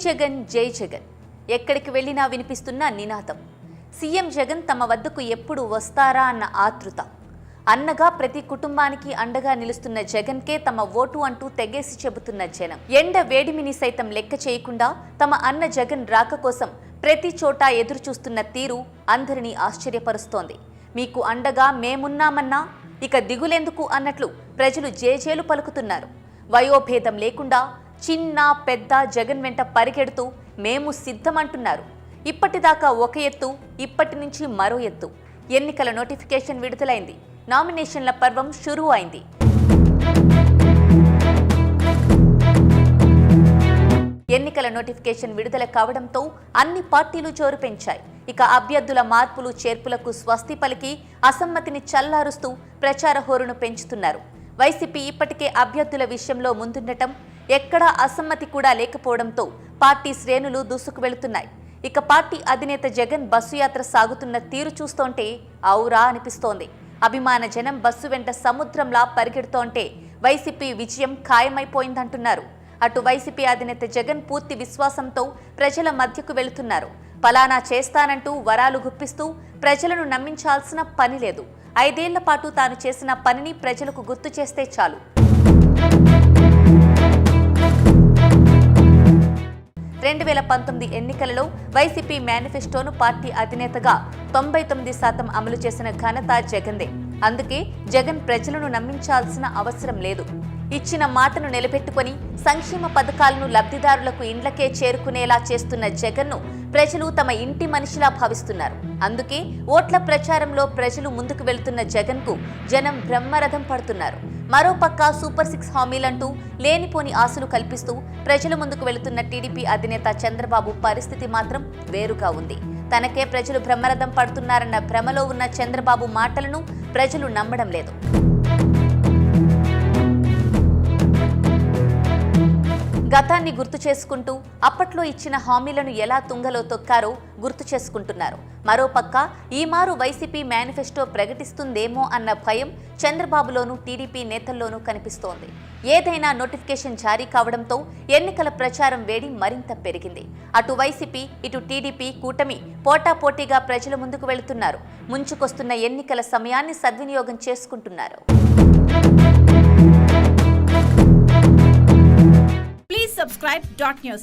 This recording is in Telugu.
జగన్ జై జగన్ ఎక్కడికి వెళ్ళినా వినిపిస్తున్న నినాదం. సీఎం జగన్ తమ వద్దకు ఎప్పుడు వస్తారా అన్న ఆతృత. అన్నగా ప్రతి కుటుంబానికి అండగా నిలుస్తున్న జగన్కే తమ ఓటు అంటూ తెగేసి చెబుతున్న జనం. ఎండ వేడిమిని సైతం లెక్క చేయకుండా తమ అన్న జగన్ రాక కోసం ప్రతి చోట ఎదురు చూస్తున్న తీరు అందరినీ ఆశ్చర్యపరుస్తోంది. మీకు అండగా మేమున్నామన్నా ఇక దిగులెందుకు అన్నట్లు ప్రజలు జేజేలు పలుకుతున్నారు. వయోభేదం లేకుండా చిన్న పెద్ద జగన్ వెంట పరిగెడుతూ మేము సిద్ధమంటున్నారు. ఇప్పటిదాకా ఒక ఎత్తు, ఇప్పటి నుంచి మరో ఎత్తు. ఎన్నికల నోటిఫికేషన్ విడుదలైంది. నామినేషన్ల పర్వం షురూ అయింది. ఎన్నికల నోటిఫికేషన్ విడుదల కావడంతో అన్ని పార్టీలు జోరు పెంచాయి. ఇక అభ్యర్థుల మార్పులు చేర్పులకు స్వస్తి పలికి అసమ్మతిని చల్లారుస్తూ ప్రచార హోరును పెంచుతున్నారు. వైసీపీ ఇప్పటికే అభ్యర్థుల విషయంలో ముందుండటం, ఎక్కడా అసమ్మతి కూడా లేకపోవడంతో పార్టీ శ్రేణులు దూసుకు వెళుతున్నాయి. ఇక పార్టీ అధినేత జగన్ బస్సు యాత్ర సాగుతున్న తీరు చూస్తోంటే ఔరా అనిపిస్తోంది. అభిమాన జనం బస్సు వెంట సముద్రంలా పరిగెడుతోంటే వైసీపీ విజయం ఖాయమైపోయిందంటున్నారు. అటు వైసీపీ అధినేత జగన్ పూర్తి విశ్వాసంతో ప్రజల మధ్యకు వెళుతున్నారు. పలానా చేస్తానంటూ వరాలు గుప్పిస్తూ ప్రజలను నమ్మించాల్సిన పని లేదు. 5 ఏళ్ల పాటు తాను చేసిన పనిని ప్రజలకు గుర్తు చేస్తే చాలు. 2019 ఎన్నికలలో వైసీపీ మేనిఫెస్టోను పార్టీ అధినేతగా 99% అమలు చేసిన ఘనత జగన్దే. అందుకే జగన్ ప్రజలను నమ్మించాల్సిన అవసరం లేదు. ఇచ్చిన మాటను నిలబెట్టుకుని సంక్షేమ పథకాలను లబ్ధిదారులకు ఇండ్లకే చేరుకునేలా చేస్తున్న జగన్ను ప్రజలు తమ ఇంటి మనిషిలా భావిస్తున్నారు. అందుకే ఓట్ల ప్రచారంలో ప్రజలు ముందుకు వెళ్తున్న జగన్కు జనం బ్రహ్మరథం పడుతున్నారు. మరోపక్క సూపర్ 6 హామీలంటూ లేనిపోని ఆశలు కల్పిస్తూ ప్రజల ముందుకు వెళుతున్న టీడీపీ అధినేత చంద్రబాబు పరిస్థితి మాత్రం వేరుగా ఉంది. తనకే ప్రజలు బ్రహ్మరథం పడుతున్నారన్న భ్రమలో ఉన్న చంద్రబాబు మాటలను ప్రజలు నమ్మడం లేదు. గతాన్ని గుర్తు చేసుకుంటూ అప్పట్లో ఇచ్చిన హామీలను ఎలా తుంగలో తొక్కారో గుర్తు చేసుకుంటున్నారు. మరోపక్క ఈ మారు వైసీపీ మేనిఫెస్టో ప్రకటిస్తుందేమో అన్న భయం చంద్రబాబులోనూ టీడీపీ నేతల్లోనూ కనిపిస్తోంది. ఏదైనా నోటిఫికేషన్ జారీ కావడంతో ఎన్నికల ప్రచారం వేడి మరింత పెరిగింది. అటు వైసీపీ ఇటు టీడీపీ కూటమి పోటాపోటీగా ప్రజల ముందుకు వెళుతున్నారు. ముంచుకొస్తున్న ఎన్నికల సమయాన్ని సద్వినియోగం చేసుకుంటున్నారు. Please subscribe .news.